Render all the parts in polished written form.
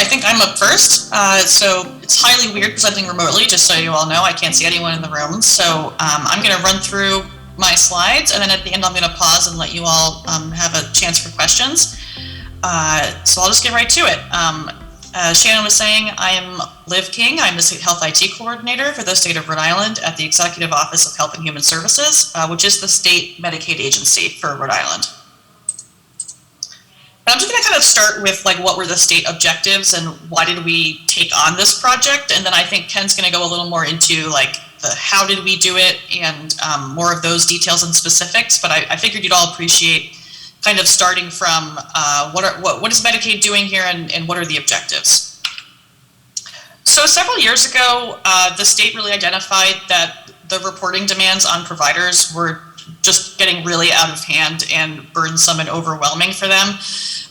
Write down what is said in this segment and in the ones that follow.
think I'm up first. So it's highly weird presenting remotely, just so you all know. I can't see anyone in the room. So I'm going to run through my slides, and then at the end I'm going to pause and let you all have a chance for questions. So I'll just get right to it. As Shannon was saying, I am Liv King. I'm the State Health IT Coordinator for the State of Rhode Island at the Executive Office of Health and Human Services, which is the State Medicaid Agency for Rhode Island. And I'm just going to kind of start with like what were the state objectives and why did we take on this project, and then I think Ken's going to go a little more into like the how did we do it and more of those details and specifics. But I figured you'd all appreciate kind of starting from what is Medicaid doing here and what are the objectives. So several years ago, the state really identified that the reporting demands on providers were just getting really out of hand and burdensome and overwhelming for them.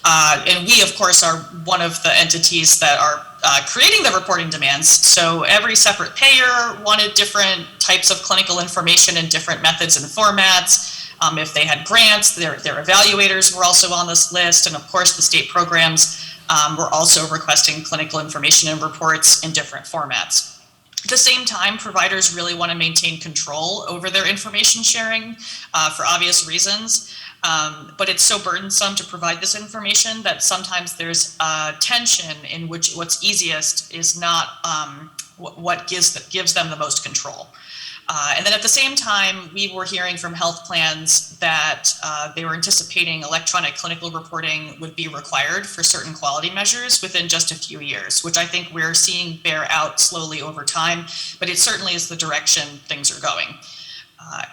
And we, of course, are one of the entities that are creating the reporting demands. So every separate payer wanted different types of clinical information in different methods and formats. If they had grants, their evaluators were also on this list. And of course, the state programs were also requesting clinical information and reports in different formats. At the same time, providers really want to maintain control over their information sharing for obvious reasons. But it's so burdensome to provide this information that sometimes there's tension in which what's easiest is not what gives them the most control. And then at the same time, we were hearing from health plans that they were anticipating electronic clinical reporting would be required for certain quality measures within just a few years, which I think we're seeing bear out slowly over time, but it certainly is the direction things are going.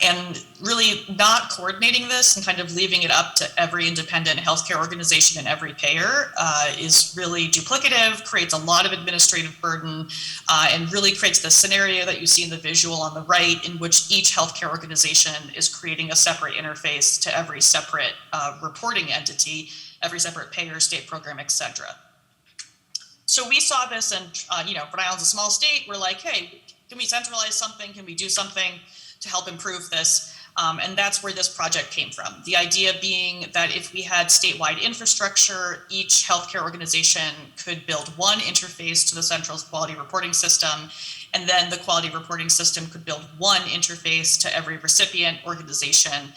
And really not coordinating this and kind of leaving it up to every independent healthcare organization and every payer is really duplicative, creates a lot of administrative burden, and really creates the scenario that you see in the visual on the right, in which each healthcare organization is creating a separate interface to every separate reporting entity, every separate payer, state program, etc. So we saw this, and Rhode Island's a small state. We're like, hey, can we centralize something? Can we do something to help improve this? And that's where this project came from. The idea being that if we had statewide infrastructure, each healthcare organization could build one interface to the central quality reporting system, and then the quality reporting system could build one interface to every recipient organization,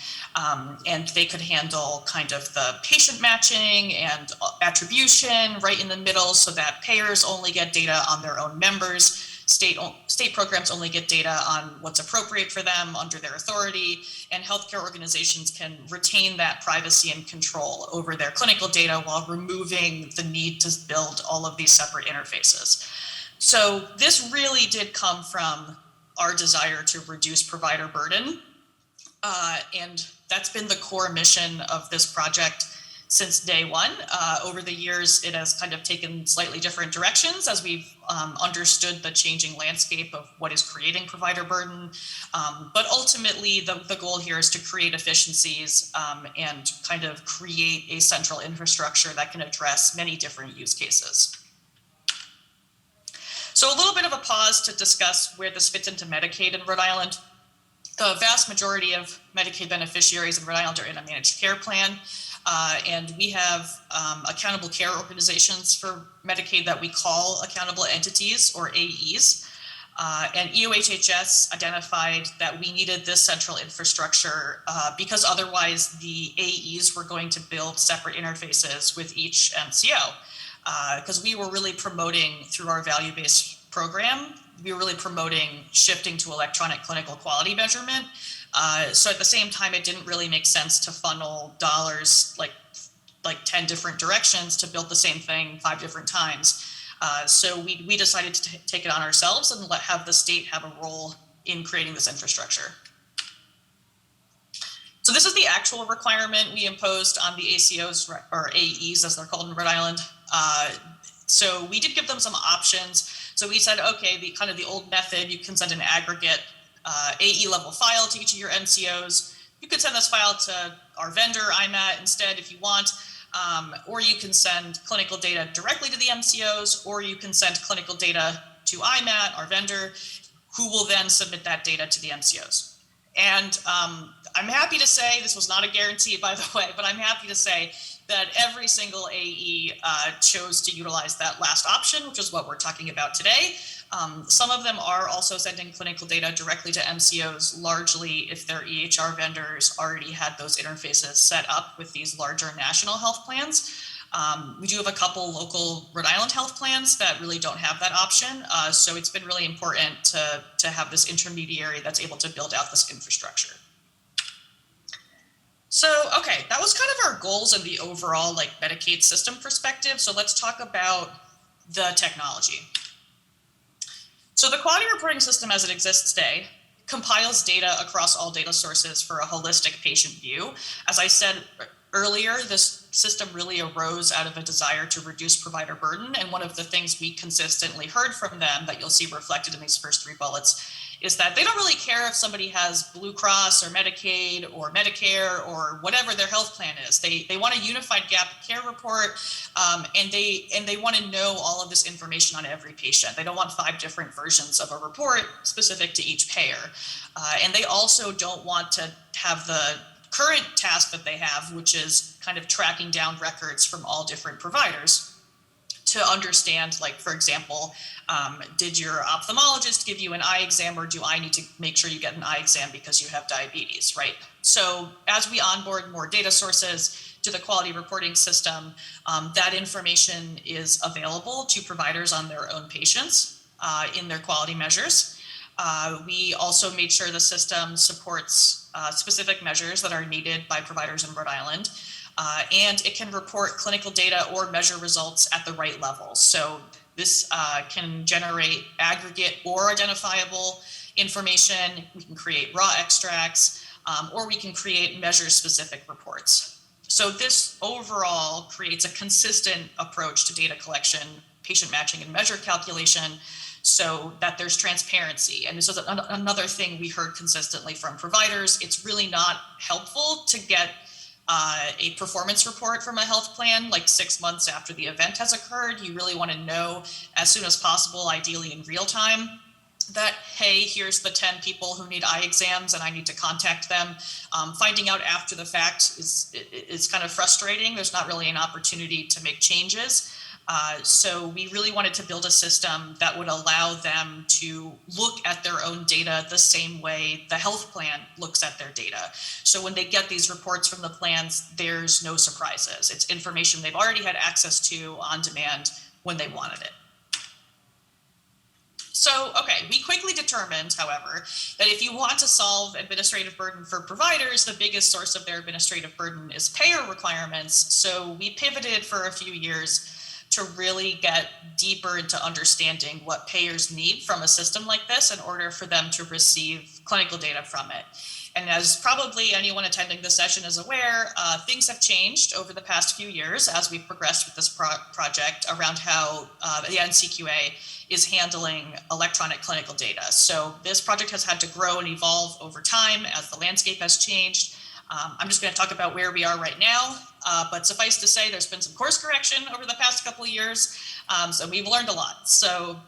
and they could handle kind of the patient matching and attribution right in the middle so that payers only get data on their own members. State programs only get data on what's appropriate for them under their authority, and healthcare organizations can retain that privacy and control over their clinical data while removing the need to build all of these separate interfaces. So this really did come from our desire to reduce provider burden, and that's been the core mission of this project since day one. Over the years, it has kind of taken slightly different directions as we've understood the changing landscape of what is creating provider burden. But ultimately, the goal here is to create efficiencies and kind of create a central infrastructure that can address many different use cases. So a little bit of a pause to discuss where this fits into Medicaid in Rhode Island. The vast majority of Medicaid beneficiaries in Rhode Island are in a managed care plan. And we have accountable care organizations for Medicaid that we call accountable entities, or AEs. And EOHHS identified that we needed this central infrastructure because otherwise the AEs were going to build separate interfaces with each NCO. Because we were really promoting through our value-based program, we were really promoting shifting to electronic clinical quality measurement. So at the same time, it didn't really make sense to funnel dollars like 10 different directions to build the same thing 5 different times. So we decided to take it on ourselves and have the state have a role in creating this infrastructure. So this is the actual requirement we imposed on the ACOs, or AEs as they're called in Rhode Island. So we did give them some options. So we said, okay, the old method, you can send an aggregate AE level file to each of your NCOs. You could send this file to our vendor, IMAT, instead if you want, or you can send clinical data directly to the NCOs, or you can send clinical data to IMAT, our vendor, who will then submit that data to the NCOs. And I'm happy to say, this was not a guarantee, by the way, but I'm happy to say that every single AE chose to utilize that last option, which is what we're talking about today. Some of them are also sending clinical data directly to MCOs, largely if their EHR vendors already had those interfaces set up with these larger national health plans. We do have a couple local Rhode Island health plans that really don't have that option. So it's been really important to have this intermediary that's able to build out this infrastructure. So, okay, that was kind of our goals and the overall like Medicaid system perspective. So let's talk about the technology. So the quality reporting system as it exists today compiles data across all data sources for a holistic patient view. As I said earlier, this system really arose out of a desire to reduce provider burden. And one of the things we consistently heard from them that you'll see reflected in these first 3 bullets is that they don't really care if somebody has Blue Cross or Medicaid or Medicare or whatever their health plan is. They want a unified gap care report, and they want to know all of this information on every patient. They don't want 5 different versions of a report specific to each payer. And they also don't want to have the current task that they have, which is kind of tracking down records from all different providers to understand, like, for example, did your ophthalmologist give you an eye exam, or do I need to make sure you get an eye exam because you have diabetes, right? So as we onboard more data sources to the quality reporting system, that information is available to providers on their own patients in their quality measures. We also made sure the system supports specific measures that are needed by providers in Rhode Island. And it can report clinical data or measure results at the right level. So this can generate aggregate or identifiable information. We can create raw extracts, or we can create measure-specific reports. So this overall creates a consistent approach to data collection, patient matching, and measure calculation, so that there's transparency. And this is another thing we heard consistently from providers. It's really not helpful to get a performance report from a health plan like 6 months after the event has occurred. You really want to know as soon as possible, ideally in real time, that, hey, here's the 10 people who need eye exams and I need to contact them. Finding out after the fact is kind of frustrating. There's not really an opportunity to make changes. So we really wanted to build a system that would allow them to look at their own data the same way the health plan looks at their data. So when they get these reports from the plans, there's no surprises. It's information they've already had access to on demand when they wanted it. So, okay, we quickly determined, however, that if you want to solve administrative burden for providers, the biggest source of their administrative burden is payer requirements. So we pivoted for a few years to really get deeper into understanding what payers need from a system like this in order for them to receive clinical data from it. And as probably anyone attending this session is aware, things have changed over the past few years as we've progressed with this project around how the NCQA is handling electronic clinical data. So this project has had to grow and evolve over time as the landscape has changed. I'm just going to talk about where we are right now, but suffice to say, there's been some course correction over the past couple of years, so we've learned a lot. So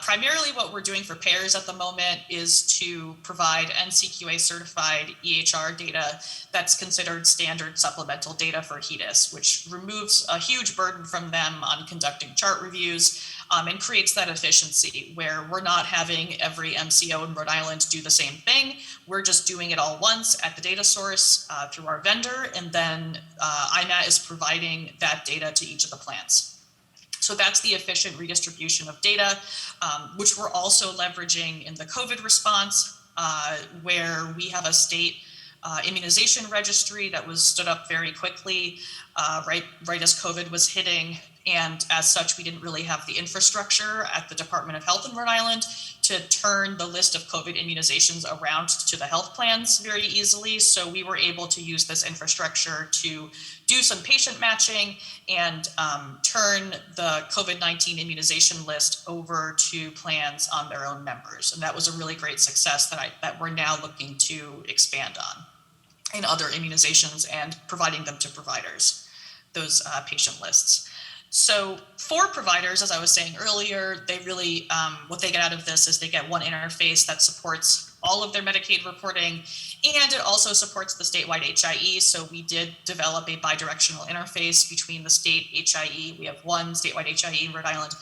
primarily what we're doing for payers at the moment is to provide NCQA certified EHR data that's considered standard supplemental data for HEDIS, which removes a huge burden from them on conducting chart reviews, and creates that efficiency where we're not having every MCO in Rhode Island do the same thing. We're just doing it all once at the data source through our vendor, and then IMAT is providing that data to each of the plans. So that's the efficient redistribution of data, which we're also leveraging in the COVID response, where we have a state immunization registry that was stood up very quickly, right as COVID was hitting. And as such, we didn't really have the infrastructure at the Department of Health in Rhode Island to turn the list of COVID immunizations around to the health plans very easily. So we were able to use this infrastructure to do some patient matching and turn the COVID-19 immunization list over to plans on their own members. And that was a really great success that we're now looking to expand on in other immunizations and providing them to providers, those patient lists. So for providers, as I was saying earlier, they really, what they get out of this is they get one interface that supports all of their Medicaid reporting, and it also supports the statewide HIE. So we did develop a bidirectional interface between the state HIE. We have one statewide HIE in Rhode Island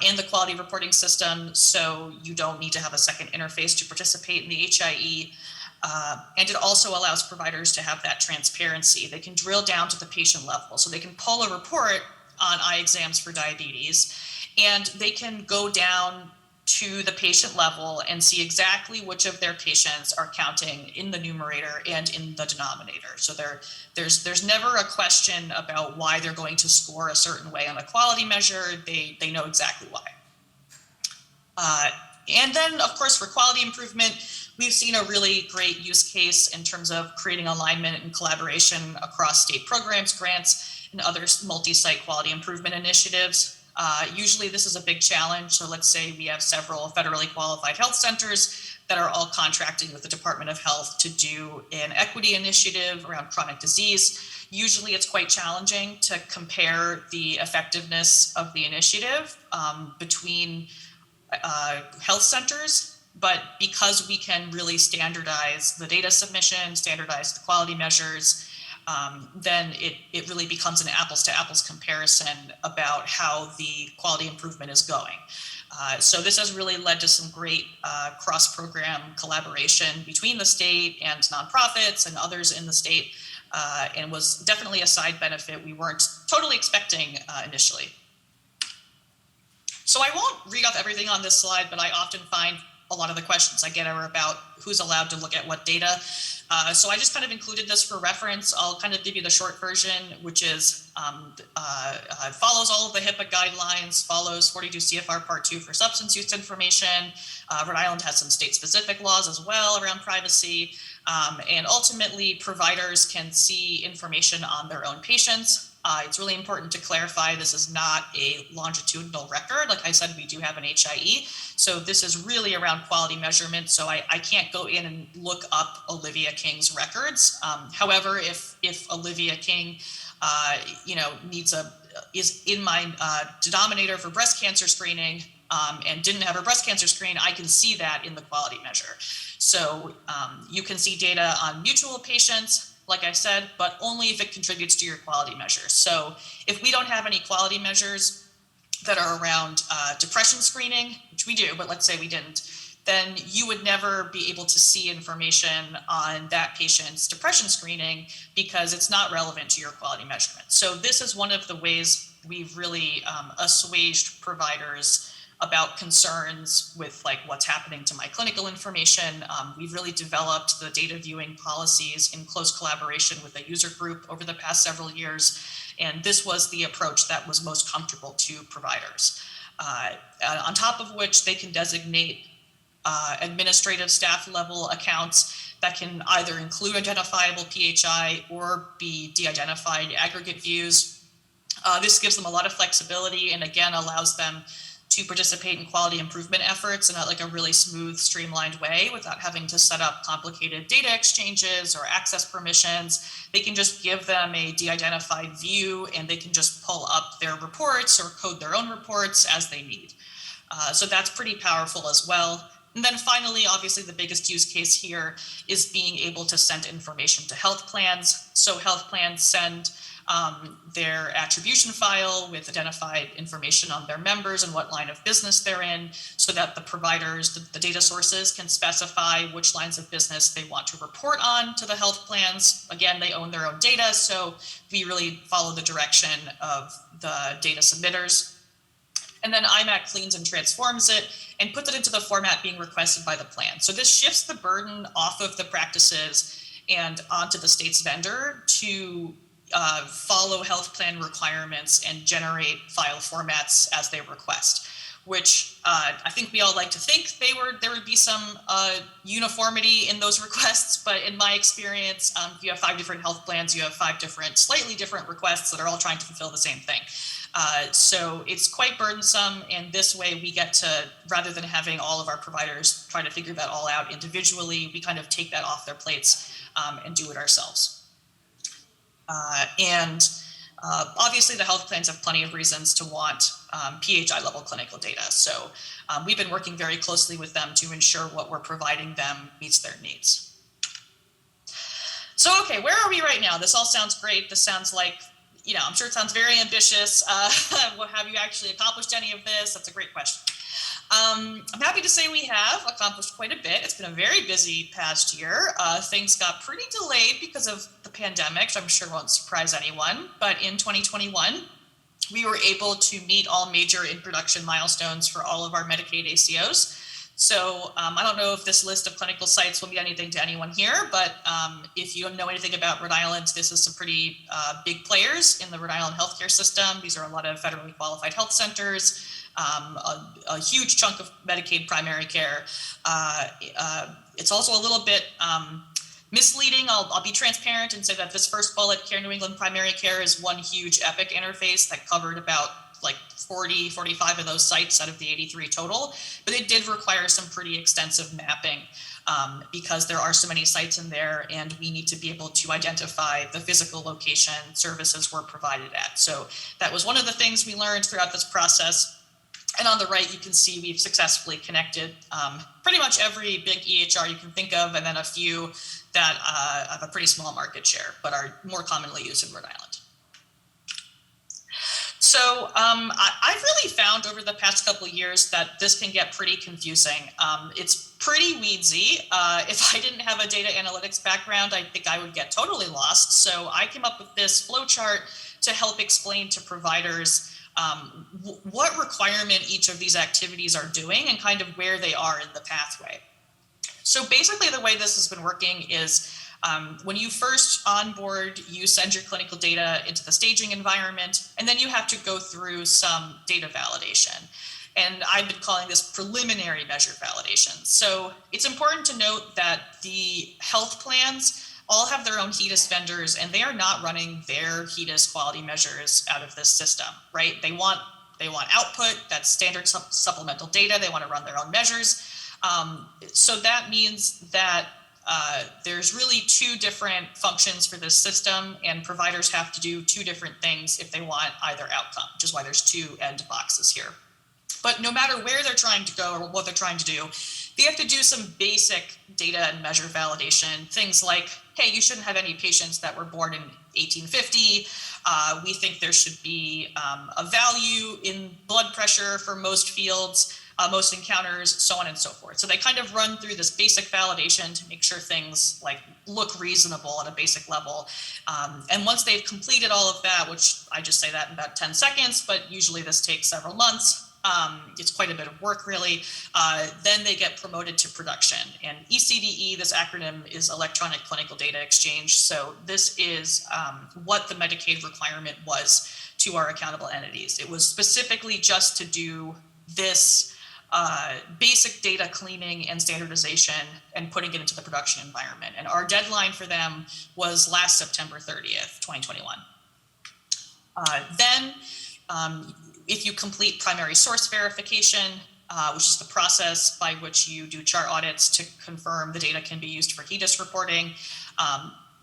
and the quality reporting system. So you don't need to have a second interface to participate in the HIE. And it also allows providers to have that transparency. They can drill down to the patient level. So they can pull a report on eye exams for diabetes, and they can go down to the patient level and see exactly which of their patients are counting in the numerator and in the denominator. So there's never a question about why they're going to score a certain way on a quality measure. They know exactly why. And then, of course, for quality improvement, we've seen a really great use case in terms of creating alignment and collaboration across state programs, grants, and other multi-site quality improvement initiatives. Usually this is a big challenge. So let's say we have several federally qualified health centers that are all contracting with the Department of Health to do an equity initiative around chronic disease. Usually it's quite challenging to compare the effectiveness of the initiative between health centers, but because we can really standardize the data submission, standardize the quality measures, then it really becomes an apples to apples comparison about how the quality improvement is going. So this has really led to some great cross-program collaboration between the state and nonprofits and others in the state, and was definitely a side benefit we weren't totally expecting initially. So I won't read off everything on this slide, but I often find a lot of the questions I get are about who's allowed to look at what data. So I just kind of included this for reference. I'll kind of give you the short version, which is follows all of the HIPAA guidelines, follows 42 CFR Part 2 for substance use information. Rhode Island has some state-specific laws as well around privacy. And ultimately, providers can see information on their own patients. It's really important to clarify this is not a longitudinal record. Like I said, we do have an HIE. So this is really around quality measurement. So I can't go in and look up Olivia King's records. However, if Olivia King is in my denominator for breast cancer screening and didn't have her breast cancer screen, I can see that in the quality measure. So you can see data on mutual patients, like I said, but only if it contributes to your quality measures. So if we don't have any quality measures that are around depression screening, which we do, but let's say we didn't, then you would never be able to see information on that patient's depression screening because it's not relevant to your quality measurement. So this is one of the ways we've really assuaged providers about concerns with like what's happening to my clinical information. We've really developed the data viewing policies in close collaboration with a user group over the past several years. And this was the approach that was most comfortable to providers. On top of which they can designate administrative staff level accounts that can either include identifiable PHI or be de-identified aggregate views. This gives them a lot of flexibility and again allows them to participate in quality improvement efforts in a really smooth, streamlined way without having to set up complicated data exchanges or access permissions. They can just give them a de-identified view and they can just pull up their reports or code their own reports as they need. So that's pretty powerful as well. And then finally, obviously the biggest use case here is being able to send information to health plans. So health plans send their attribution file with identified information on their members and what line of business they're in, so that the providers, the data sources can specify which lines of business they want to report on to the health plans. Again, they own their own data, so we really follow the direction of the data submitters. And then IMAT cleans and transforms it and puts it into the format being requested by the plan. So this shifts the burden off of the practices and onto the state's vendor to follow health plan requirements and generate file formats as they request, which I think we all like to think there would be some uniformity in those requests, but in my experience, if you have 5 different health plans, you have 5 different, slightly different requests that are all trying to fulfill the same thing. So it's quite burdensome, and this way we get to, rather than having all of our providers try to figure that all out individually, we kind of take that off their plates and do it ourselves. Obviously, the health plans have plenty of reasons to want PHI level clinical data. So we've been working very closely with them to ensure what we're providing them meets their needs. So, okay, where are we right now? This all sounds great. This sounds like, you know, I'm sure it sounds very ambitious. Have you actually accomplished any of this? That's a great question. I'm happy to say we have accomplished quite a bit. It's been a very busy past year. Things got pretty delayed because of the pandemic, which I'm sure won't surprise anyone. But in 2021, we were able to meet all major in-production milestones for all of our Medicaid ACOs. So I don't know if this list of clinical sites will mean anything to anyone here, but if you don't know anything about Rhode Island, this is some pretty big players in the Rhode Island healthcare system. These are a lot of federally qualified health centers, a huge chunk of Medicaid primary care. It's also a little bit misleading. I'll be transparent and say that this first bullet, Care New England Primary Care, is one huge Epic interface that covered about like 40, 45 of those sites out of the 83 total, but it did require some pretty extensive mapping because there are so many sites in there and we need to be able to identify the physical location services were provided at. So that was one of the things we learned throughout this process. And on the right, you can see we've successfully connected pretty much every big EHR you can think of, and then a few that have a pretty small market share, but are more commonly used in Rhode Island. So I've really found over the past couple of years that this can get pretty confusing. It's pretty weedsy. If I didn't have a data analytics background, I think I would get totally lost. So I came up with this flowchart to help explain to providers what requirement each of these activities are doing and kind of where they are in the pathway. So basically the way this has been working is when you first onboard, you send your clinical data into the staging environment, and then you have to go through some data validation. And I've been calling this preliminary measure validation. So it's important to note that the health plans all have their own HEDIS vendors, and they are not running their HEDIS quality measures out of this system, right? They want output, that's standard supplemental data. They want to run their own measures. So that means that there's really two different functions for this system, and providers have to do two different things if they want either outcome, which is why there's two end boxes here. But no matter where they're trying to go or what they're trying to do, they have to do some basic data and measure validation. Things like, hey, you shouldn't have any patients that were born in 1850. We think there should be a value in blood pressure for most fields, most encounters, so on and so forth. So they kind of run through this basic validation to make sure things like look reasonable at a basic level. And once they've completed all of that, which I just say that in about 10 seconds, but usually this takes several months, it's quite a bit of work really, then they get promoted to production. And ECDE, this acronym is Electronic Clinical Data Exchange. So this is what the Medicaid requirement was to our accountable entities. It was specifically just to do this basic data cleaning and standardization and putting it into the production environment. And our deadline for them was last September 30th, 2021. Then if you complete primary source verification, which is the process by which you do chart audits to confirm the data can be used for HEDIS reporting,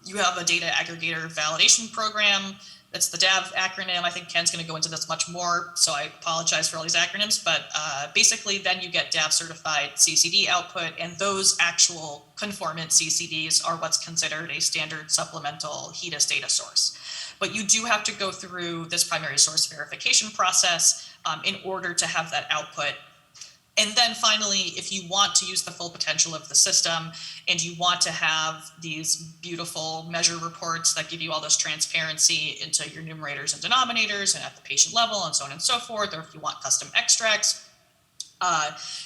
you have a data aggregator validation program. That's the DAV acronym. I think Ken's going to go into this much more, so I apologize for all these acronyms. But basically, then you get DAV certified CCD output, and those actual conformant CCDs are what's considered a standard supplemental HEDIS data source. But you do have to go through this primary source verification process in order to have that output. And then finally, if you want to use the full potential of the system and you want to have these beautiful measure reports that give you all this transparency into your numerators and denominators and at the patient level and so on and so forth, or if you want custom extracts,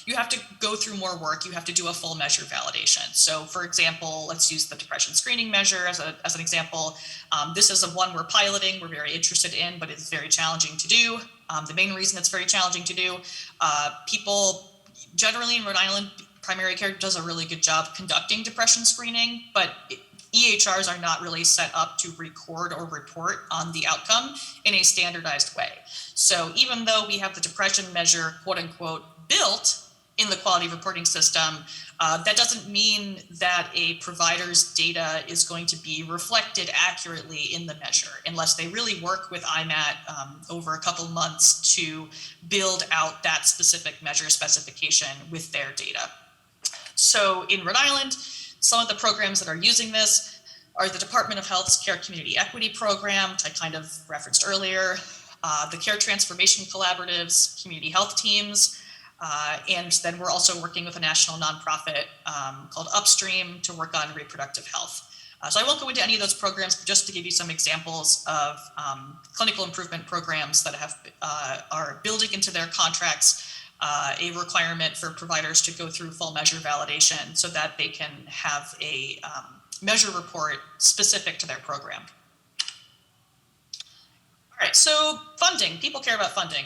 you have to go through more work. You have to do a full measure validation. So for example, let's use the depression screening measure as an example. This is one we're piloting, we're very interested in, but it's very challenging to do. The main reason it's very challenging to do, people generally in Rhode Island, primary care does a really good job conducting depression screening, but EHRs are not really set up to record or report on the outcome in a standardized way. So even though we have the depression measure, quote unquote, built, in the quality reporting system, that doesn't mean that a provider's data is going to be reflected accurately in the measure unless they really work with IMAT over a couple months to build out that specific measure specification with their data. So in Rhode Island, some of the programs that are using this are the Department of Health's Care Community Equity Program, which I kind of referenced earlier, the Care Transformation Collaboratives, community health teams, and then we're also working with a national nonprofit called Upstream to work on reproductive health. So I won't go into any of those programs, but just to give you some examples of clinical improvement programs that are building into their contracts a requirement for providers to go through full measure validation so that they can have a measure report specific to their program. All right, so funding, people care about funding.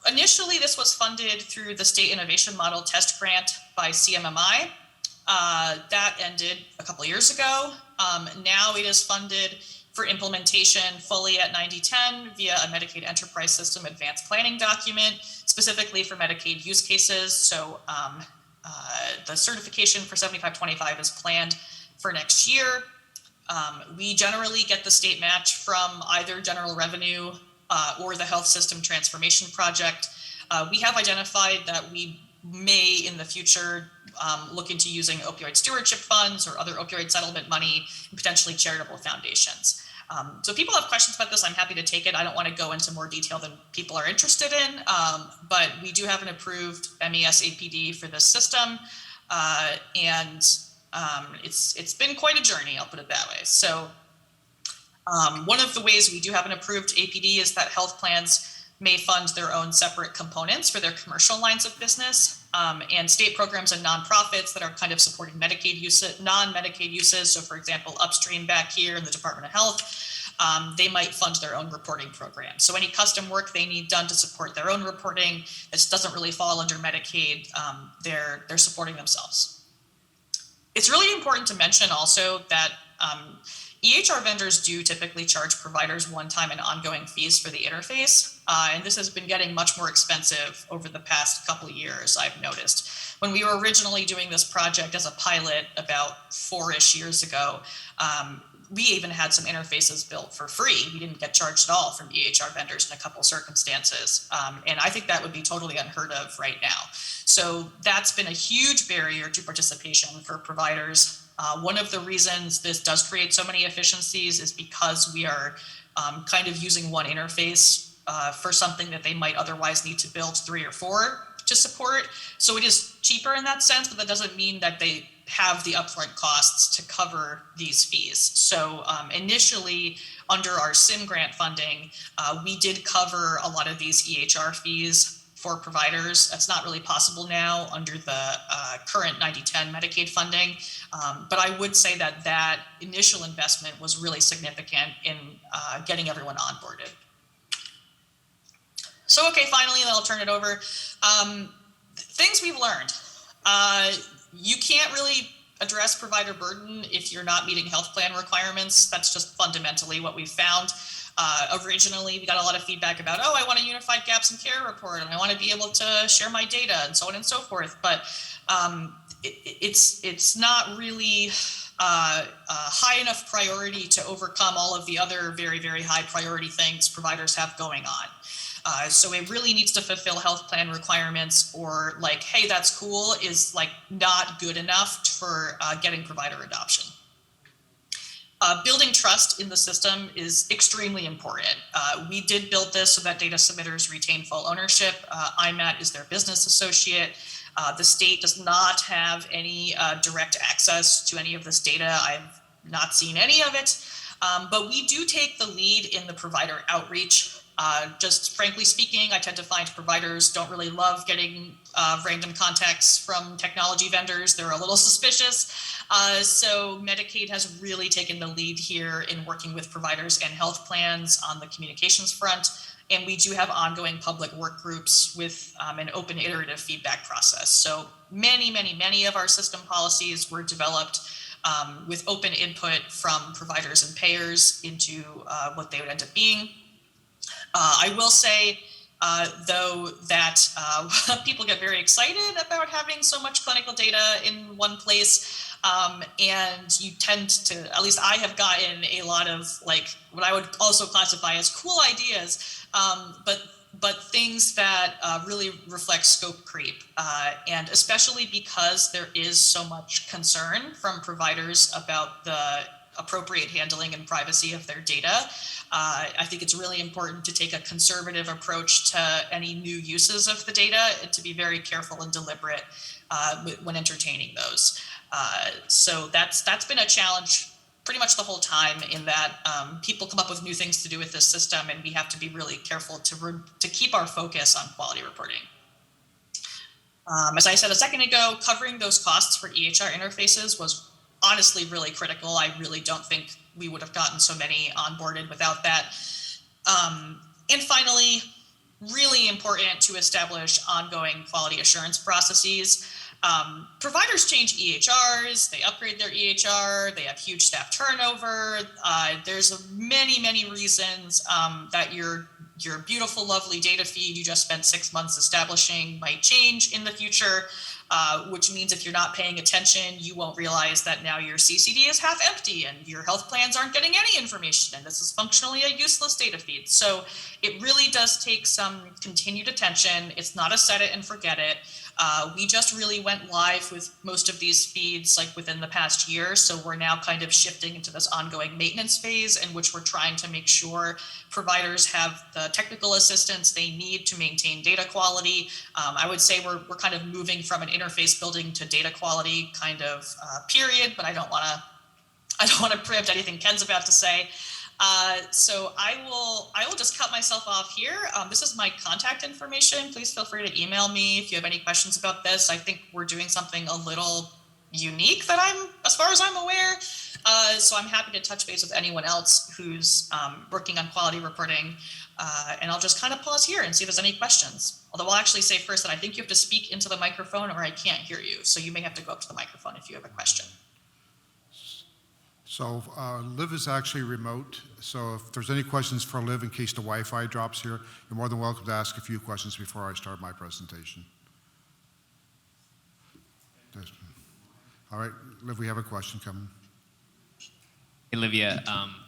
Initially, this was funded through the State Innovation Model Test Grant by CMMI. That ended a couple of years ago. Now it is funded for implementation fully at 9010 via a Medicaid Enterprise System Advanced Planning document, specifically for Medicaid use cases. So the certification for 7525 is planned for next year. We generally get the state match from either general revenue or the Health System Transformation Project. We have identified that we may in the future look into using opioid stewardship funds or other opioid settlement money and potentially charitable foundations. So if people have questions about this, I'm happy to take it. I don't want to go into more detail than people are interested in, but we do have an approved MES APD for this system, and it's been quite a journey, I'll put it that way. So one of the ways we do have an approved APD is that health plans may fund their own separate components for their commercial lines of business, and state programs and nonprofits that are kind of supporting Medicaid use, non-Medicaid uses. So for example, Upstream back here in the Department of Health, they might fund their own reporting program. So any custom work they need done to support their own reporting, this doesn't really fall under Medicaid, they're supporting themselves. It's really important to mention also that EHR vendors do typically charge providers one-time and ongoing fees for the interface, and this has been getting much more expensive over the past couple of years, I've noticed. When we were originally doing this project as a pilot about 4-ish years ago, we even had some interfaces built for free. We didn't get charged at all from EHR vendors in a couple circumstances, and I think that would be totally unheard of right now. So that's been a huge barrier to participation for providers. One of the reasons this does create so many efficiencies is because we are kind of using one interface for something that they might otherwise need to build 3 or 4 to support. So it is cheaper in that sense, but that doesn't mean that they have the upfront costs to cover these fees. So initially, under our SIM grant funding, we did cover a lot of these EHR fees for providers. That's not really possible now under the current 9010 Medicaid funding. But I would say that that initial investment was really significant in getting everyone onboarded. So, okay, finally, and then I'll turn it over. Things we've learned. You can't really address provider burden if you're not meeting health plan requirements. That's just fundamentally what we've found. Originally, we got a lot of feedback about, oh, I want a unified gaps in care report, and I want to be able to share my data, and so on and so forth. But it's not really a high enough priority to overcome all of the other very, very high priority things providers have going on. So it really needs to fulfill health plan requirements, or like, hey, that's cool, is like not good enough for getting provider adoption. Building trust in the system is extremely important. We did build this so that data submitters retain full ownership. IMAT is their business associate. The state does not have any direct access to any of this data. I've not seen any of it, but we do take the lead in the provider outreach. Just frankly speaking, I tend to find providers don't really love getting random contacts from technology vendors. They're a little suspicious. So Medicaid has really taken the lead here in working with providers and health plans on the communications front. And we do have ongoing public work groups with an open iterative feedback process. So many of our system policies were developed with open input from providers and payers into what they would end up being. I will say though that people get very excited about having so much clinical data in one place. And you tend to, at least I have gotten a lot of like what I would also classify as cool ideas, but things that really reflect scope creep. And especially because there is so much concern from providers about the appropriate handling and privacy of their data. I think it's really important to take a conservative approach to any new uses of the data and to be very careful and deliberate when entertaining those. So that's been a challenge pretty much the whole time, in that people come up with new things to do with this system, and we have to be really careful to keep our focus on quality reporting. As I said a second ago, covering those costs for EHR interfaces was honestly really critical. I really don't think we would have gotten so many onboarded without that. And finally, really important to establish ongoing quality assurance processes. Providers change EHRs, they upgrade their EHR, they have huge staff turnover. There's many reasons that your beautiful, lovely data feed you just spent 6 months establishing might change in the future, which means if you're not paying attention, you won't realize that now your CCD is half empty and your health plans aren't getting any information, and this is functionally a useless data feed. So it really does take some continued attention. It's not a set it and forget it. We just really went live with most of these feeds like within the past year. So we're now kind of shifting into this ongoing maintenance phase in which we're trying to make sure providers have the technical assistance they need to maintain data quality. I would say we're kind of moving from an interface building to data quality kind of period, but I don't want to preempt anything Ken's about to say. So I will just cut myself off here. This is my contact information. Please feel free to email me if you have any questions about this. I think we're doing something a little unique that as far as I'm aware. So I'm happy to touch base with anyone else who's working on quality reporting. And I'll just kind of pause here and see if there's any questions. Although I'll actually say first that I think you have to speak into the microphone or I can't hear you. So you may have to go up to the microphone if you have a question. So Liv is actually remote, so if there's any questions for Liv in case the Wi-Fi drops here, you're more than welcome to ask a few questions before I start my presentation. All right, Liv, we have a question coming. Hey, Olivia,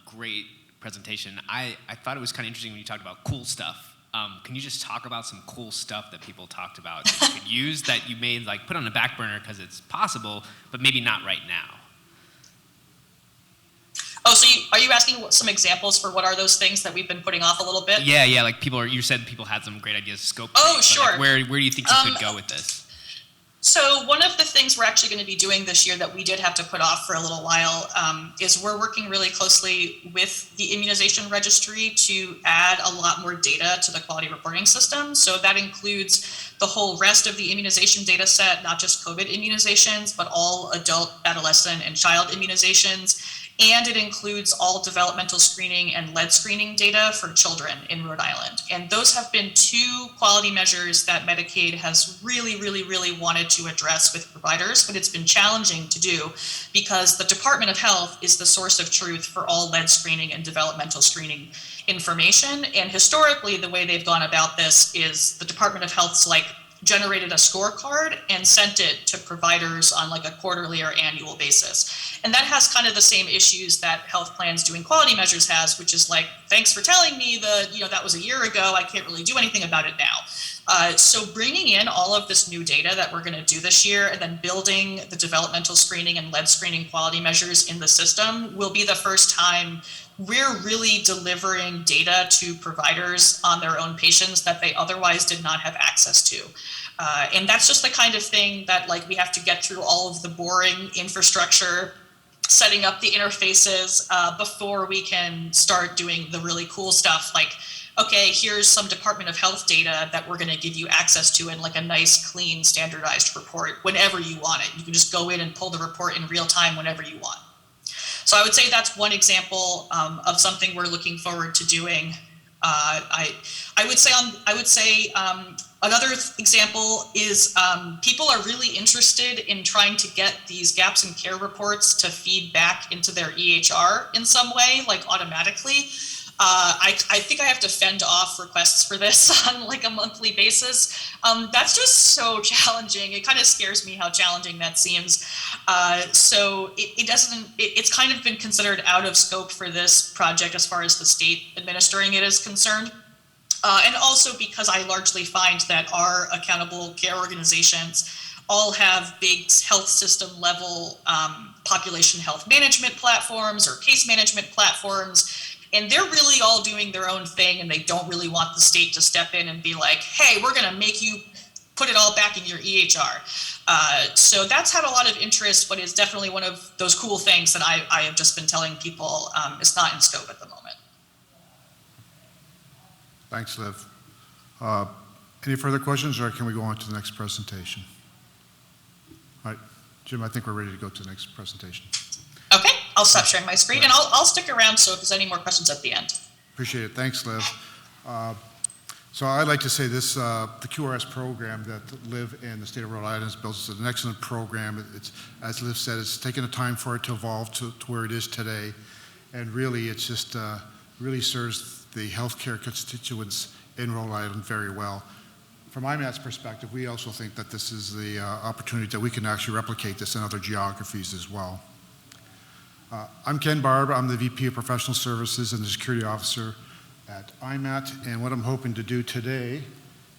great presentation. I thought it was kind of interesting when you talked about cool stuff. Can you just talk about some cool stuff that people talked about that you could use that you may like put on the back burner because it's possible, but maybe not right now? Oh, so are you asking some examples for what are those things that we've been putting off a little bit? Yeah, like you said people had some great ideas, scope. Oh, sure. Like where do you think you could go with this? So one of the things we're actually going to be doing this year that we did have to put off for a little while is we're working really closely with the immunization registry to add a lot more data to the quality reporting system. So that includes the whole rest of the immunization data set, not just COVID immunizations, but all adult, adolescent, and child immunizations. And it includes all developmental screening and lead screening data for children in Rhode Island. And those have been two quality measures that Medicaid has really wanted to address with providers, but it's been challenging to do because the Department of Health is the source of truth for all lead screening and developmental screening information. And historically, the way they've gone about this is the Department of Health's generated a scorecard and sent it to providers on a quarterly or annual basis. And that has kind of the same issues that health plans doing quality measures has, which is thanks for telling me that was a year ago, I can't really do anything about it now. So bringing in all of this new data that we're going to do this year and then building the developmental screening and lead screening quality measures in the system will be the first time we're really delivering data to providers on their own patients that they otherwise did not have access to. And that's just the kind of thing that we have to get through all of the boring infrastructure, setting up the interfaces before we can start doing the really cool stuff okay, here's some Department of Health data that we're going to give you access to in a nice, clean, standardized report whenever you want it. You can just go in and pull the report in real time whenever you want. So I would say that's one example of something we're looking forward to doing. I would say another example is people are really interested in trying to get these gaps in care reports to feed back into their EHR in some way, automatically. I think I have to fend off requests for this on like a monthly basis. That's just so challenging. It kind of scares me how challenging that seems. So it's kind of been considered out of scope for this project as far as the state administering it is concerned. And also because I largely find that our accountable care organizations all have big health system level population health management platforms or case management platforms. And they're really all doing their own thing, and they don't really want the state to step in and be like, hey, we're going to make you put it all back in your EHR. So that's had a lot of interest, but is definitely one of those cool things that I have just been telling people is not in scope at the moment. Thanks, Liv. Any further questions, or can we go on to the next presentation? All right, Jim, I think we're ready to go to the next presentation. Okay, I'll stop sharing my screen, and I'll stick around so if there's any more questions at the end. Appreciate it. Thanks, Liv. So I'd like to say this, the QRS program that Liv and the State of Rhode Island has built is an excellent program. It's, as Liv said, it's taken the time for it to evolve to where it is today. And really, it's just really serves the healthcare constituents in Rhode Island very well. From IMAT's perspective, we also think that this is the opportunity that we can actually replicate this in other geographies as well. I'm Ken Barbe. I'm the VP of Professional Services and the Security Officer at IMAT. And what I'm hoping to do today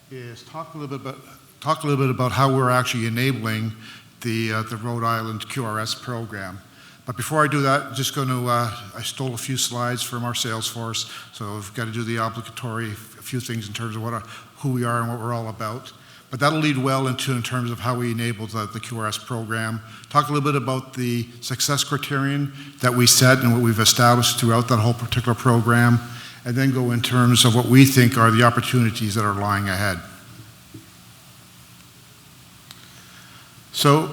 is talk a little bit about how we're actually enabling the Rhode Island QRS program. But before I do that, I'm just going to, I stole a few slides from our sales force, so we've got to do the obligatory, a few things in terms of who we are and what we're all about. But that'll lead well in terms of how we enable the QRS program. Talk a little bit about the success criterion that we set and what we've established throughout that whole particular program, and then go in terms of what we think are the opportunities that are lying ahead. So,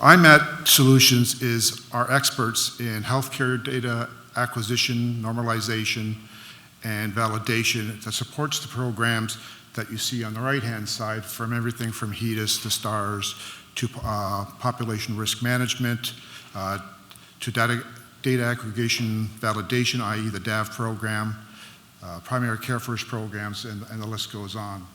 IMAT Solutions is our experts in healthcare data acquisition, normalization, and validation that supports the programs that you see on the right-hand side, from everything from HEDIS to STARS to population risk management to data aggregation validation, i.e. the DAV program, primary care first programs, and the list goes on.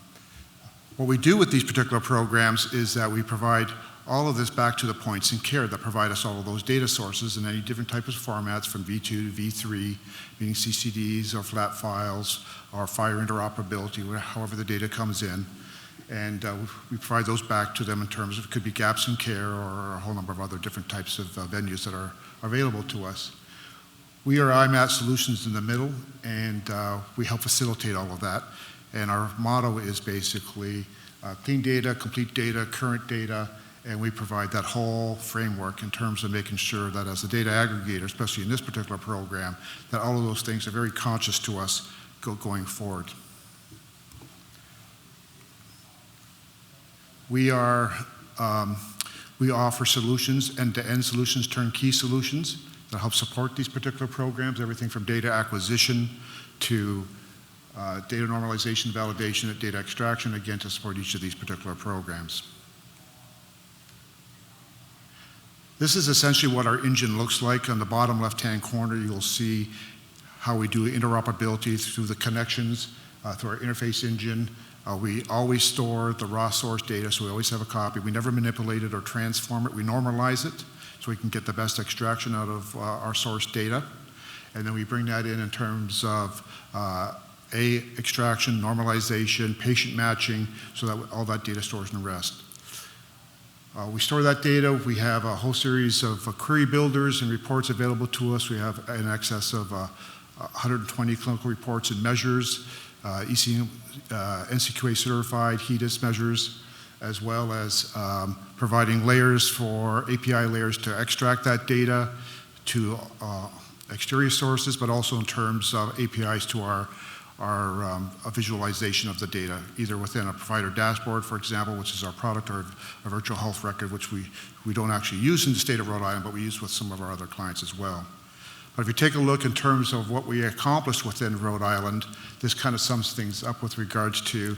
What we do with these particular programs is that we provide all of this back to the points in care that provide us all of those data sources in any different types of formats, from V2 to V3, meaning CCDs or flat files or FHIR interoperability, however the data comes in. And we provide those back to them in terms of, it could be gaps in care or a whole number of other different types of venues that are available to us. We are IMAT Solutions in the middle, and we help facilitate all of that. And our motto is basically clean data, complete data, current data, and we provide that whole framework in terms of making sure that as a data aggregator, especially in this particular program, that all of those things are very conscious to us going forward. We offer solutions, end-to-end solutions, turnkey solutions that help support these particular programs, everything from data acquisition to data normalization, validation, and data extraction, again, to support each of these particular programs. This is essentially what our engine looks like. On the bottom left-hand corner, you'll see how we do interoperability through the connections, through our interface engine. We always store the raw source data, so we always have a copy. We never manipulate it or transform it. We normalize it so we can get the best extraction out of our source data. And then we bring that in terms of extraction, normalization, patient matching, so that all that data stores in rest. We store that data. We have a whole series of query builders and reports available to us. We have in excess of 120 clinical reports and measures, NCQA certified HEDIS measures, as well as providing layers for API layers to extract that data to exterior sources, but also in terms of APIs to our visualization of the data, either within a provider dashboard, for example, which is our product, or a virtual health record, which we don't actually use in the state of Rhode Island, but we use with some of our other clients as well. But if you take a look in terms of what we accomplished within Rhode Island, this kind of sums things up with regards to,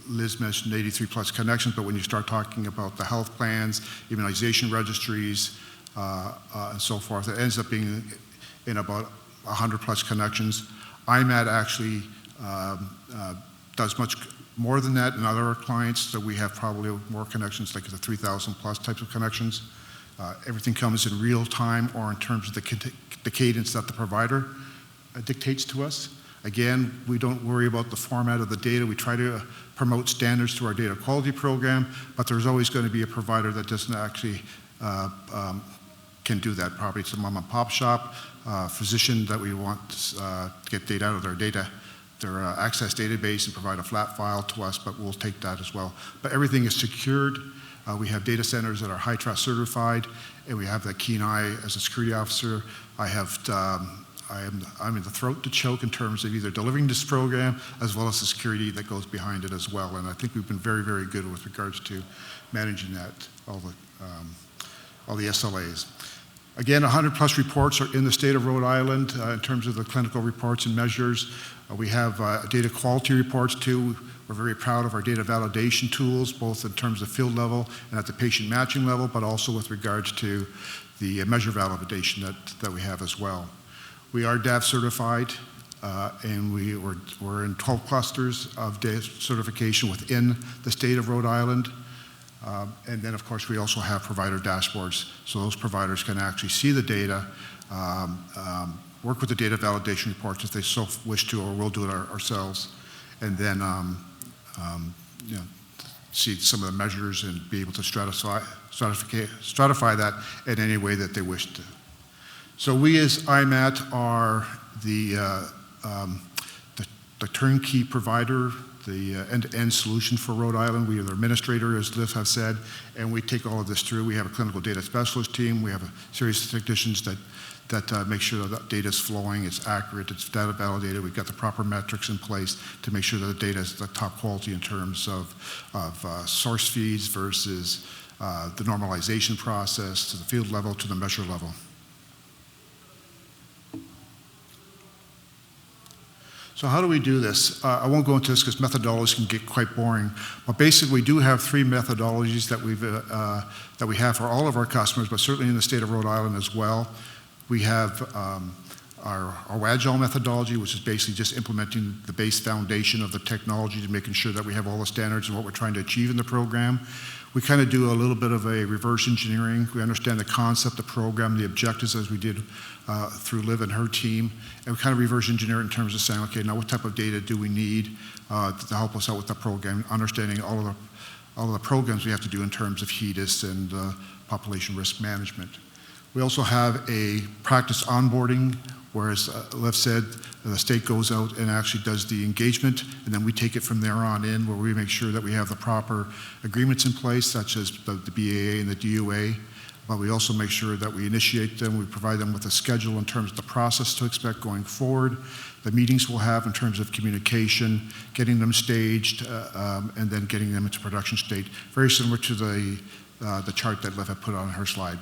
Liz mentioned 83 plus connections, but when you start talking about the health plans, immunization registries, and so forth, it ends up being in about 100 plus connections. IMAT actually does much more than that in other clients, so we have probably more connections, like the 3,000 plus types of connections. Everything comes in real time or in terms of the cadence that the provider dictates to us. Again, we don't worry about the format of the data. We try to promote standards through our data quality program, but there's always going to be a provider that doesn't actually can do that. Probably it's a mom and pop shop, physician that we want to get data out of their access database and provide a flat file to us, but we'll take that as well. But everything is secured. We have data centers that are high trust certified, and we have that keen eye as a security officer. I'm in the throat to choke in terms of either delivering this program as well as the security that goes behind it as well. And I think we've been very, very good with regards to managing that, all the SLAs. Again, 100 plus reports are in the state of Rhode Island in terms of the clinical reports and measures. We have data quality reports too. We're very proud of our data validation tools, both in terms of field level and at the patient matching level, but also with regards to the measure validation that we have as well. We are DAV certified, and we're in 12 clusters of data certification within the state of Rhode Island. And then, of course, we also have provider dashboards, so those providers can actually see the data, work with the data validation reports if they so wish to, or we'll do it ourselves, and then see some of the measures and be able to stratify that in any way that they wish to. So we as IMAT are the turnkey provider, the end-to-end solution for Rhode Island. We are the administrator, as Liv have said, and we take all of this through. We have a clinical data specialist team. We have a series of technicians that make sure that data is flowing, it's accurate, it's data validated. We've got the proper metrics in place to make sure that the data is the top quality in terms of source feeds versus the normalization process to the field level to the measure level. So how do we do this? I won't go into this because methodologies can get quite boring, but basically we do have 3 methodologies that we have for all of our customers, but certainly in the state of Rhode Island as well. We have our Agile methodology, which is basically just implementing the base foundation of the technology to making sure that we have all the standards and what we're trying to achieve in the program. We kind of do a little bit of a reverse engineering. We understand the concept, the program, the objectives as we did through Liv and her team, and we kind of reverse engineer it in terms of saying, okay, now what type of data do we need to help us out with the program, understanding all of the programs we have to do in terms of HEDIS and population risk management. We also have a practice onboarding, whereas Liv said, the state goes out and actually does the engagement, and then we take it from there on in, where we make sure that we have the proper agreements in place, such as the BAA and the DUA, but we also make sure that we initiate them, we provide them with a schedule in terms of the process to expect going forward, the meetings we'll have in terms of communication, getting them staged, and then getting them into production state, very similar to the chart that Liv had put on her slide.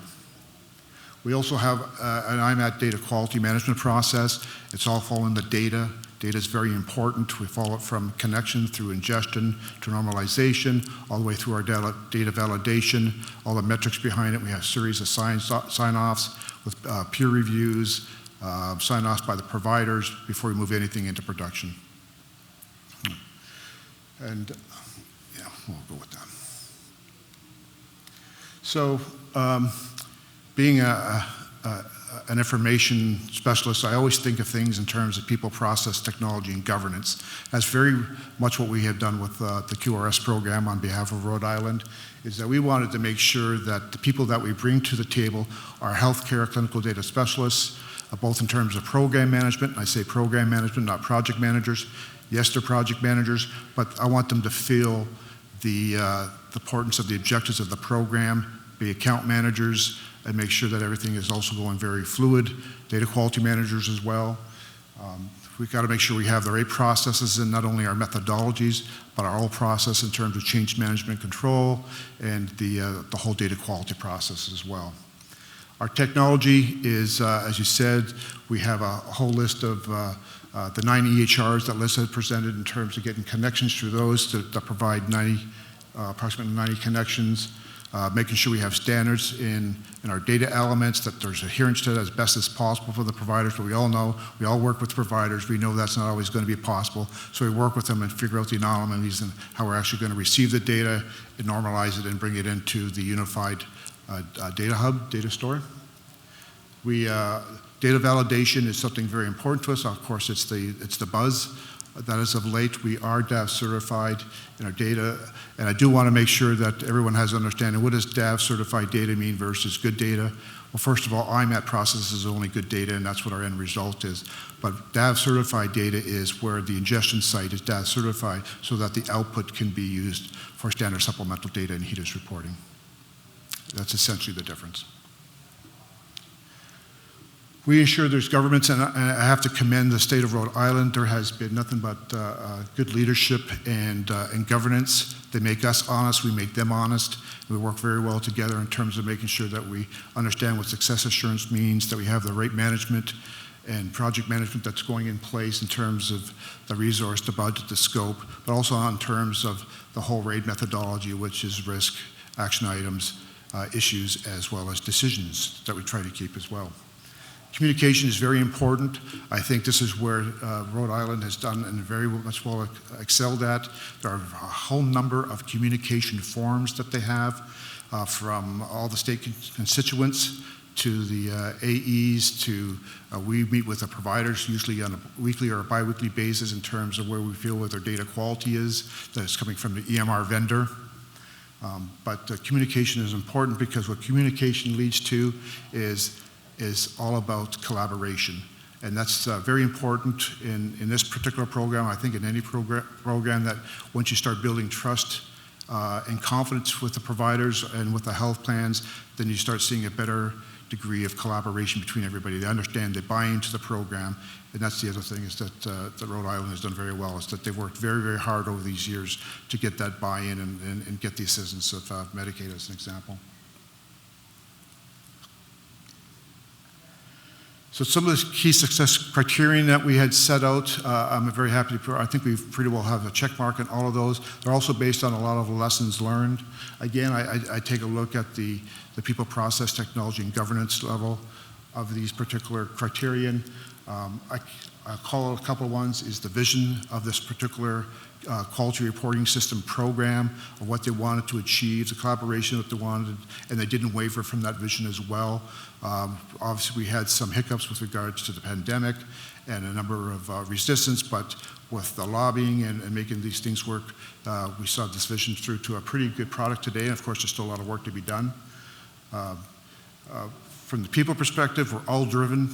We also have an IMAT data quality management process. It's all following the data. Data is very important. We follow it from connection through ingestion to normalization, all the way through our data validation, all the metrics behind it. We have a series of sign-offs with peer reviews, sign-offs by the providers before we move anything into production. And yeah, we'll go with that. So, being an information specialist, I always think of things in terms of people, process, technology, and governance. That's very much what we have done with the QRS program on behalf of Rhode Island, is that we wanted to make sure that the people that we bring to the table are healthcare clinical data specialists, both in terms of program management, and I say program management, not project managers. Yes, they're project managers, but I want them to feel the importance of the objectives of the program, be account managers, and make sure that everything is also going very fluid, data quality managers as well. We've got to make sure we have the right processes in not only our methodologies, but our whole process in terms of change management control and the whole data quality process as well. Our technology is, as you said, we have a whole list of the 9 EHRs that Liz had presented in terms of getting connections through those that provide approximately 90 connections. making sure we have standards in our data elements, that there's adherence to that as best as possible for the providers, but we all know, we all work with providers, we know that's not always going to be possible, so we work with them and figure out the anomalies and how we're actually going to receive the data and normalize it and bring it into the unified data hub, data store. Data validation is something very important to us. Of course, it's the buzz. That is of late, we are DAV certified in our data, and I do want to make sure that everyone has understanding. What does DAV certified data mean versus good data? Well, first of all, IMAT processes only good data, and that's what our end result is. But DAV certified data is where the ingestion site is DAV certified so that the output can be used for standard supplemental data and HEDIS reporting. That's essentially the difference. We ensure there's governments, and I have to commend the State of Rhode Island. There has been nothing but good leadership and governance. They make us honest, we make them honest. We work very well together in terms of making sure that we understand what success assurance means, that we have the right management and project management that's going in place in terms of the resource, the budget, the scope, but also in terms of the whole RAID methodology, which is risk, action items, issues, as well as decisions that we try to keep as well. Communication is very important. I think this is where Rhode Island has done and very much well excelled at. There are a whole number of communication forums that they have from all the state constituents to the AEs to we meet with the providers usually on a weekly or a bi-weekly basis in terms of where we feel what their data quality is that is coming from the EMR vendor. But communication is important because what communication leads to is all about collaboration. And that's very important in this particular program. I think in any program that once you start building trust and confidence with the providers and with the health plans, then you start seeing a better degree of collaboration between everybody. They understand, they buy into the program. And that's the other thing is that Rhode Island has done very well, is that they've worked very, very hard over these years to get that buy-in and get the assistance of Medicaid as an example. So some of the key success criterion that we had set out, I'm very happy to, I think we pretty well have a check mark in all of those. They're also based on a lot of lessons learned. Again, I take a look at the people, process, technology, and governance level of these particular criterion. I call out a couple of ones is the vision of this particular quality reporting system program, of what they wanted to achieve, the collaboration that they wanted, and they didn't waver from that vision as well. Obviously, we had some hiccups with regards to the pandemic and a number of resistance, but with the lobbying and making these things work, we saw this vision through to a pretty good product today, and of course, there's still a lot of work to be done. From the people perspective, we're all driven.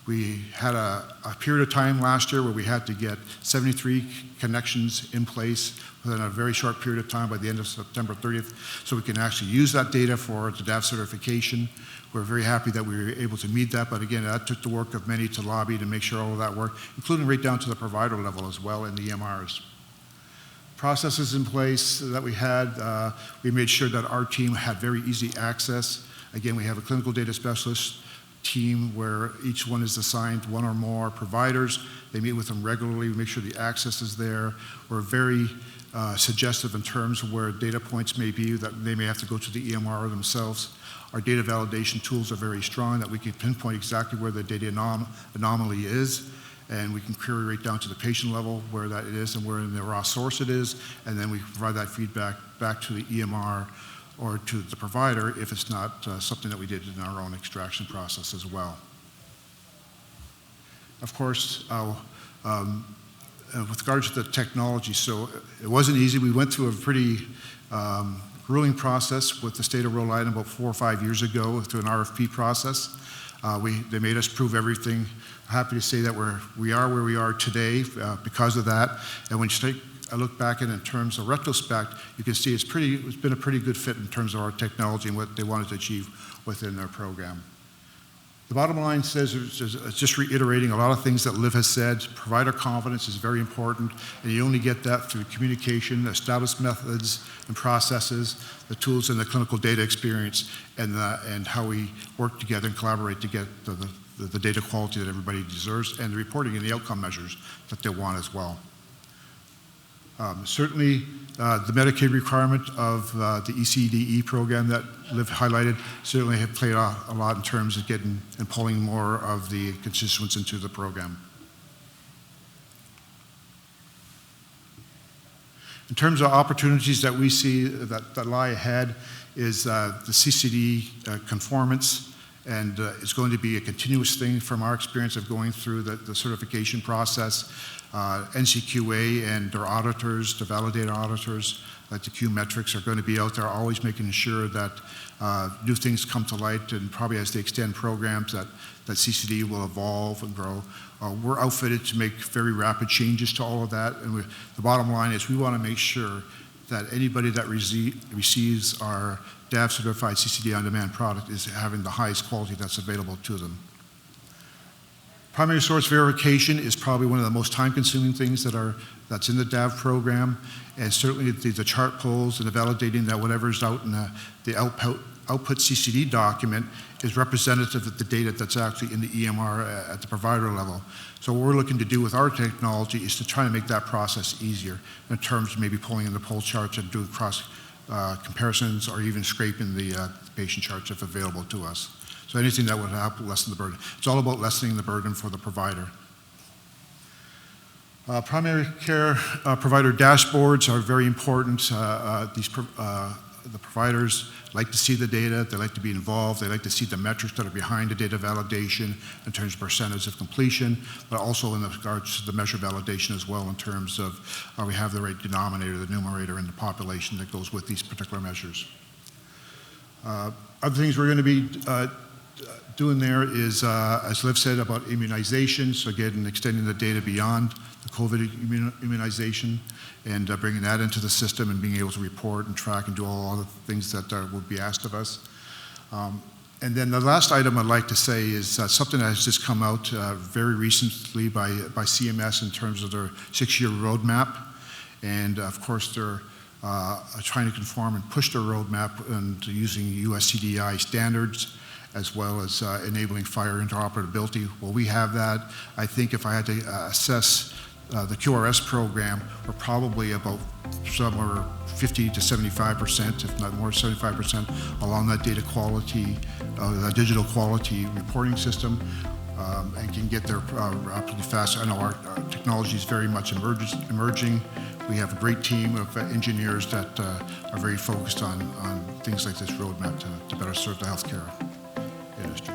We had a period of time last year where we had to get 73 connections in place within a very short period of time by the end of September 30th, so we can actually use that data for the DAV certification. We're very happy that we were able to meet that, but again, that took the work of many to lobby to make sure all of that worked, including right down to the provider level as well in the EMRs. Processes in place that we had, we made sure that our team had very easy access. Again, we have a clinical data specialist team where each one is assigned one or more providers. They meet with them regularly, make sure the access is there. We're very suggestive in terms of where data points may be that they may have to go to the EMR themselves. Our data validation tools are very strong that we can pinpoint exactly where the data anomaly is, and we can query right down to the patient level where that is and where in the raw source it is, and then we provide that feedback back to the EMR or to the provider if it's not something that we did in our own extraction process as well. Of course, with regards to the technology, so it wasn't easy. We went through a pretty grueling process with the State of Rhode Island about 4 or 5 years ago through an RFP process. They made us prove everything. I'm happy to say that we are where we are today because of that. And when I look back in terms of retrospect, you can see it's been a pretty good fit in terms of our technology and what they wanted to achieve within their program. The bottom line says, just reiterating a lot of things that Liv has said, provider confidence is very important, and you only get that through communication, established methods and processes, the tools and the clinical data experience, and how we work together and collaborate to get the data quality that everybody deserves, and the reporting and the outcome measures that they want as well. Certainly, the Medicaid requirement of the ECDE program that Liv highlighted certainly have played a lot in terms of getting and pulling more of the constituents into the program. In terms of opportunities that we see that lie ahead is the CCD conformance, and it's going to be a continuous thing from our experience of going through the certification process. NCQA and their auditors, the validator auditors, like the Q metrics, are going to be out there always making sure that new things come to light, and probably as they extend programs that CCD will evolve and grow. We're outfitted to make very rapid changes to all of that, and the bottom line is we want to make sure that anybody that receives our DAV certified CCD on-demand product is having the highest quality that's available to them. Primary source verification is probably one of the most time-consuming things that's in the DAV program, and certainly the chart pulls and the validating that whatever's out in the output CCD document is representative of the data that's actually in the EMR at the provider level. So what we're looking to do with our technology is to try to make that process easier in terms of maybe pulling in the pull charts and doing cross comparisons, or even scraping the patient charts if available to us. So anything that would help lessen the burden. It's all about lessening the burden for the provider. Primary care provider dashboards are very important. The providers like to see the data, they like to be involved, they like to see the metrics that are behind the data validation in terms of percentage of completion, but also in regards to the measure validation as well in terms of we have the right denominator, the numerator, and the population that goes with these particular measures. Other things we're going to be doing there is, as Liv said, about immunization, so again, extending the data beyond the COVID immunization and bringing that into the system and being able to report and track and do all the things that would be asked of us. And then the last item I'd like to say is something that has just come out very recently by CMS in terms of their 6-year roadmap. And of course, they're trying to conform and push their roadmap and using US CDI standards, as well as enabling FHIR interoperability. Well, we have that. I think if I had to assess the QRS program, we're probably about somewhere 50 to 75%, if not more, 75% along that data quality, the digital quality reporting system, and can get there rapidly fast. I know our technology is very much emerging. We have a great team of engineers that are very focused on things like this roadmap to better serve the healthcare industry.